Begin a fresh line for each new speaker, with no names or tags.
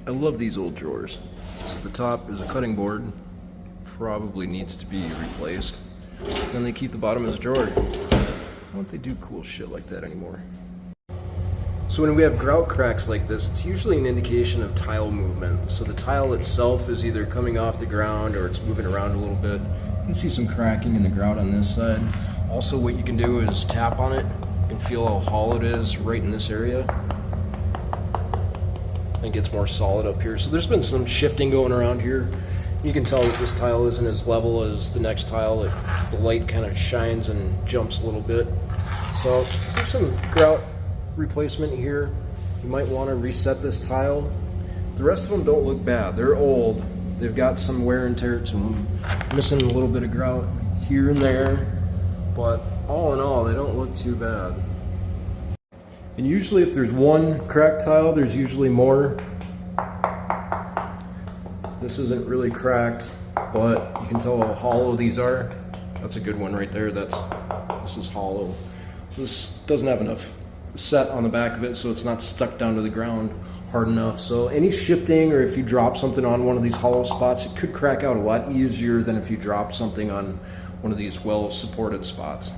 I love these old drawers. So the top is a cutting board, probably needs to be replaced. Then they keep the bottom as a drawer. Why don't they do cool shit like that anymore? So when we have grout cracks like this, it's usually an indication of tile movement. So the tile itself is either coming off the ground or it's moving around a little bit. You can see some cracking in the grout on this side. Also, what you can do is tap on it and feel how hollow it is right in this area. And it gets more solid up here. So there's been some shifting going around here. You can tell that this tile isn't as level as the next tile. The light kind of shines and jumps a little bit. So there's some grout replacement here. You might want to reset this tile. The rest of them don't look bad. They're old. They've got some wear and tear to them. Missing a little bit of grout here and there. But all in all, they don't look too bad. And usually if there's one cracked tile, there's usually more. This isn't really cracked, but you can tell how hollow these are. That's a good one right there. This is hollow. So this doesn't have enough set on the back of it, so it's not stuck down to the ground hard enough. So any shifting, or if you drop something on one of these hollow spots, it could crack out a lot easier than if you drop something on one of these well supported spots.